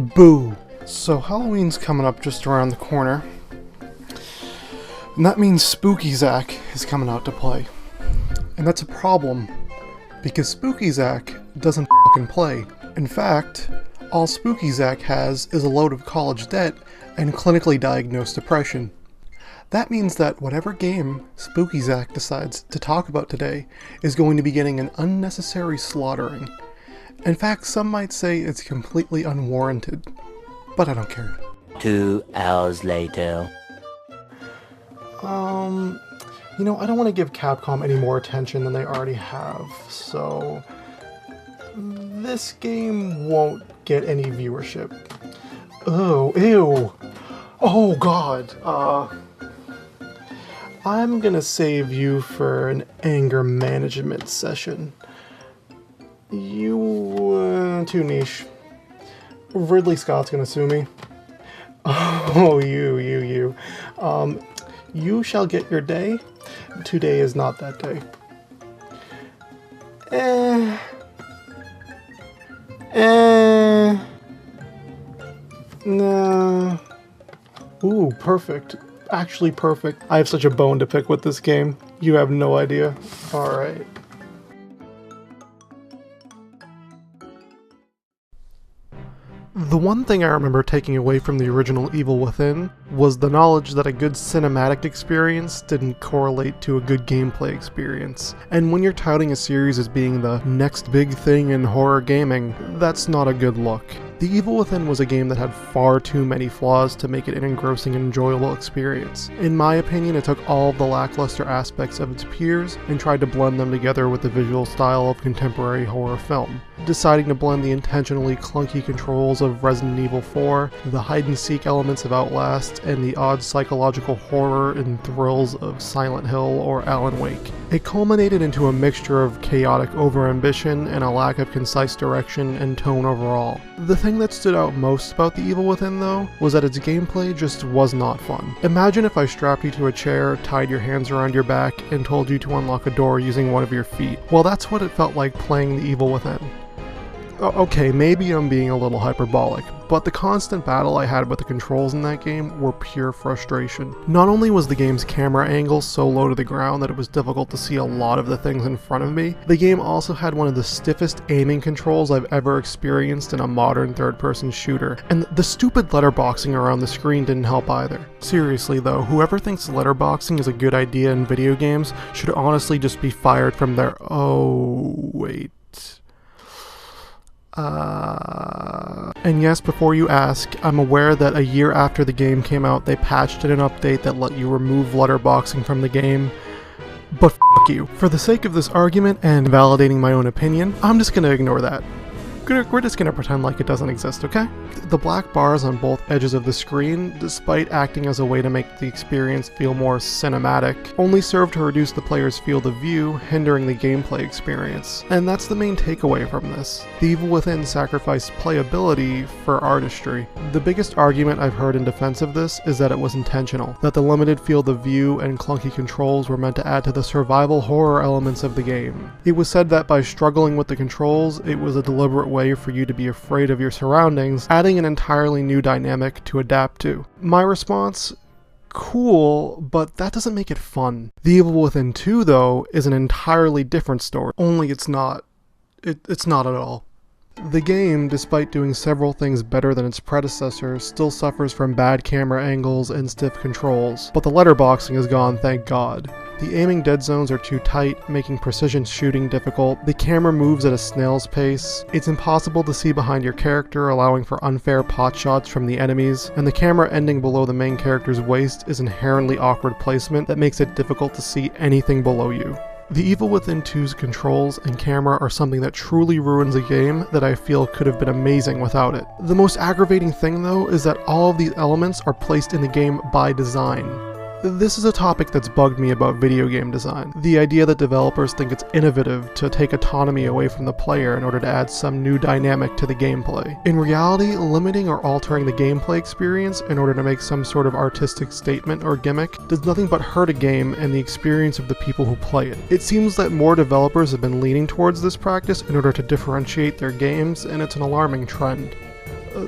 Boo! So Halloween's coming up just around the corner, and that means Spooky Zach is coming out to play. And that's a problem, because Spooky Zach doesn't fucking play. In fact, all Spooky Zach has is a load of college debt and clinically diagnosed depression. That means that whatever game Spooky Zach decides to talk about today is going to be getting an unnecessary slaughtering. In fact, some might say it's completely unwarranted, but I don't care. 2 hours later. You know, I don't want to give Capcom any more attention than they already have, so this game won't get any viewership. Oh, ew. Oh god. I'm gonna save you for an anger management session. You, too niche. Ridley Scott's gonna sue me. Oh, you. You shall get your day. Today is not that day. Nah. Ooh, perfect. Actually perfect. I have such a bone to pick with this game. You have no idea. Alright. The one thing I remember taking away from the original Evil Within was the knowledge that a good cinematic experience didn't correlate to a good gameplay experience. And when you're touting a series as being the next big thing in horror gaming, that's not a good look. The Evil Within was a game that had far too many flaws to make it an engrossing and enjoyable experience. In my opinion, it took all of the lackluster aspects of its peers and tried to blend them together with the visual style of contemporary horror film, deciding to blend the intentionally clunky controls of Resident Evil 4, the hide-and-seek elements of Outlast, and the odd psychological horror and thrills of Silent Hill or Alan Wake. It culminated into a mixture of chaotic overambition and a lack of concise direction and tone overall. The thing that stood out most about The Evil Within, though, was that its gameplay just was not fun. Imagine if I strapped you to a chair, tied your hands around your back, and told you to unlock a door using one of your feet. Well, that's what it felt like playing The Evil Within. Okay, maybe I'm being a little hyperbolic, but the constant battle I had with the controls in that game were pure frustration. Not only was the game's camera angle so low to the ground that it was difficult to see a lot of the things in front of me, the game also had one of the stiffest aiming controls I've ever experienced in a modern third-person shooter, and the stupid letterboxing around the screen didn't help either. Seriously though, whoever thinks letterboxing is a good idea in video games should honestly just be fired from their— oh, wait. And yes, before you ask, I'm aware that a year after the game came out, they patched in an update that let you remove letterboxing from the game, but f*** you. For the sake of this argument and validating my own opinion, I'm just gonna ignore that. We're just gonna pretend like it doesn't exist, okay? The black bars on both edges of the screen, despite acting as a way to make the experience feel more cinematic, only serve to reduce the player's field of view, hindering the gameplay experience. And that's the main takeaway from this. The Evil Within sacrificed playability for artistry. The biggest argument I've heard in defense of this is that it was intentional, that the limited field of view and clunky controls were meant to add to the survival horror elements of the game. It was said that by struggling with the controls, it was a deliberate way for you to be afraid of your surroundings, adding an entirely new dynamic to adapt to. My response? Cool, but that doesn't make it fun. The Evil Within 2, though, is an entirely different story, only it's not. It's not at all. The game, despite doing several things better than its predecessor, still suffers from bad camera angles and stiff controls, but the letterboxing is gone, thank God. The aiming dead zones are too tight, making precision shooting difficult, the camera moves at a snail's pace, it's impossible to see behind your character, allowing for unfair pot shots from the enemies, and the camera ending below the main character's waist is inherently awkward placement that makes it difficult to see anything below you. The Evil Within 2's controls and camera are something that truly ruins a game that I feel could have been amazing without it. The most aggravating thing though is that all of these elements are placed in the game by design. This is a topic that's bugged me about video game design. The idea that developers think it's innovative to take autonomy away from the player in order to add some new dynamic to the gameplay. In reality, limiting or altering the gameplay experience in order to make some sort of artistic statement or gimmick does nothing but hurt a game and the experience of the people who play it. It seems that more developers have been leaning towards this practice in order to differentiate their games, and it's an alarming trend.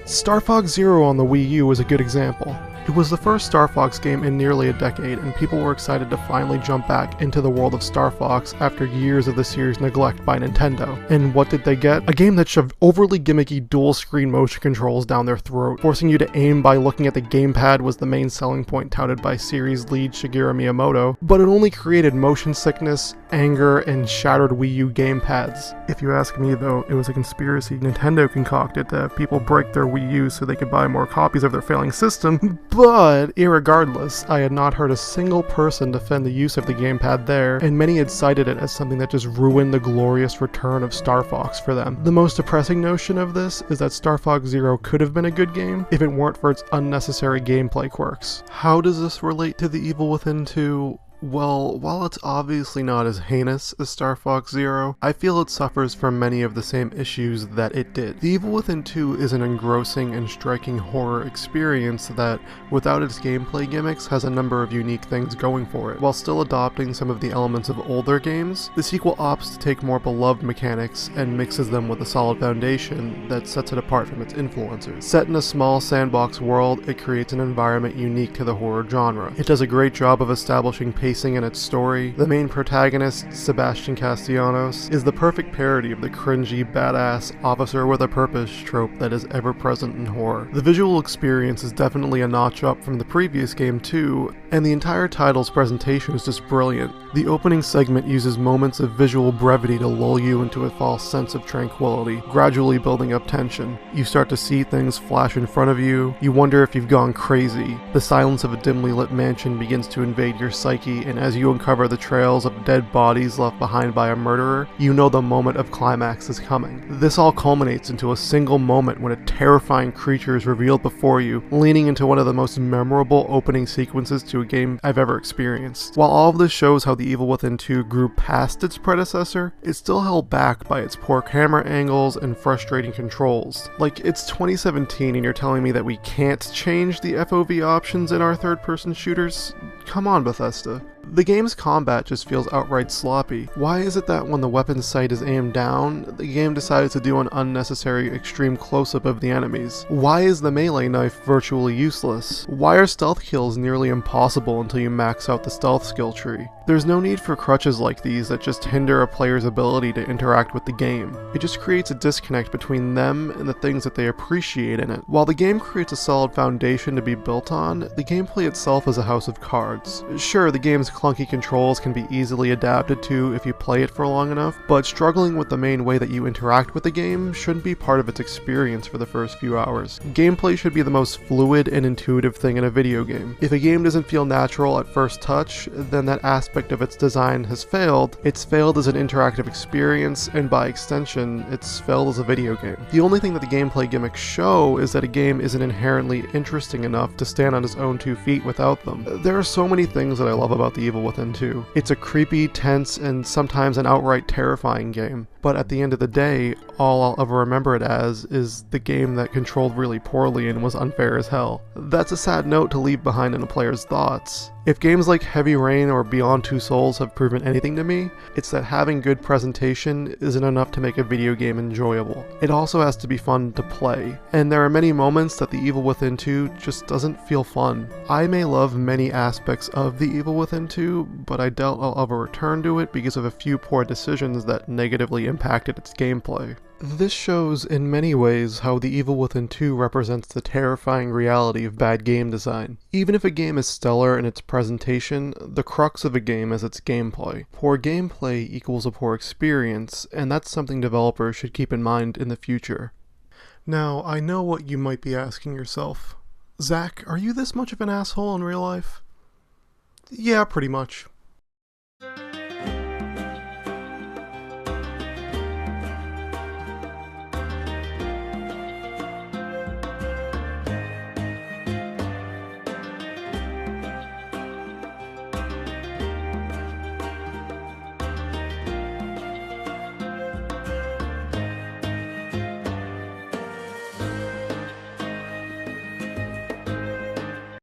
Star Fox Zero on the Wii U is a good example. It was the first Star Fox game in nearly a decade, and people were excited to finally jump back into the world of Star Fox after years of the series' neglect by Nintendo. And what did they get? A game that shoved overly gimmicky dual-screen motion controls down their throat, forcing you to aim by looking at the gamepad was the main selling point touted by series lead Shigeru Miyamoto, but it only created motion sickness, anger, and shattered Wii U gamepads. If you ask me though, it was a conspiracy Nintendo concocted to have people break their Wii U so they could buy more copies of their failing system. But, irregardless, I had not heard a single person defend the use of the gamepad there, and many had cited it as something that just ruined the glorious return of Star Fox for them. The most depressing notion of this is that Star Fox Zero could have been a good game if it weren't for its unnecessary gameplay quirks. How does this relate to The Evil Within 2? Well, while it's obviously not as heinous as Star Fox Zero, I feel it suffers from many of the same issues that it did. The Evil Within 2 is an engrossing and striking horror experience that, without its gameplay gimmicks, has a number of unique things going for it. While still adopting some of the elements of older games, the sequel opts to take more beloved mechanics and mixes them with a solid foundation that sets it apart from its influencers. Set in a small sandbox world, it creates an environment unique to the horror genre. It does a great job of establishing pacing in its story. The main protagonist, Sebastian Castellanos, is the perfect parody of the cringy, badass officer with a purpose trope that is ever present in horror. The visual experience is definitely a notch up from the previous game too, and the entire title's presentation is just brilliant. The opening segment uses moments of visual brevity to lull you into a false sense of tranquility, gradually building up tension. You start to see things flash in front of you, you wonder if you've gone crazy. The silence of a dimly lit mansion begins to invade your psyche, and as you uncover the trails of dead bodies left behind by a murderer, you know the moment of climax is coming. This all culminates into a single moment when a terrifying creature is revealed before you, leading into one of the most memorable opening sequences to a game I've ever experienced. While all of this shows how The Evil Within 2 grew past its predecessor, it's still held back by its poor camera angles and frustrating controls. Like, it's 2017 and you're telling me that we can't change the FOV options in our third-person shooters? Come on, Bethesda. The game's combat just feels outright sloppy. Why is it that when the weapon sight is aimed down, the game decides to do an unnecessary extreme close-up of the enemies? Why is the melee knife virtually useless? Why are stealth kills nearly impossible until you max out the stealth skill tree? There's no need for crutches like these that just hinder a player's ability to interact with the game. It just creates a disconnect between them and the things that they appreciate in it. While the game creates a solid foundation to be built on, the gameplay itself is a house of cards. Sure, the game's clunky controls can be easily adapted to if you play it for long enough, but struggling with the main way that you interact with the game shouldn't be part of its experience for the first few hours. Gameplay should be the most fluid and intuitive thing in a video game. If a game doesn't feel natural at first touch, then that aspect of its design has failed. It's failed as an interactive experience, and by extension, it's failed as a video game. The only thing that the gameplay gimmicks show is that a game isn't inherently interesting enough to stand on its own 2 feet without them. There are so many things that I love about The Evil Within 2. It's a creepy, tense, and sometimes an outright terrifying game, but at the end of the day, all I'll ever remember it as is the game that controlled really poorly and was unfair as hell. That's a sad note to leave behind in a player's thoughts. If games like Heavy Rain or Beyond Two Souls have proven anything to me, it's that having good presentation isn't enough to make a video game enjoyable. It also has to be fun to play, and there are many moments that The Evil Within 2 just doesn't feel fun. I may love many aspects of The Evil Within 2, but I doubt I'll ever return to it because of a few poor decisions that negatively impacted its gameplay. This shows in many ways how The Evil Within 2 represents the terrifying reality of bad game design. Even if a game is stellar in its presentation, the crux of a game is its gameplay. Poor gameplay equals a poor experience, and that's something developers should keep in mind in the future. Now, I know what you might be asking yourself. Zach, are you this much of an asshole in real life? Yeah, pretty much.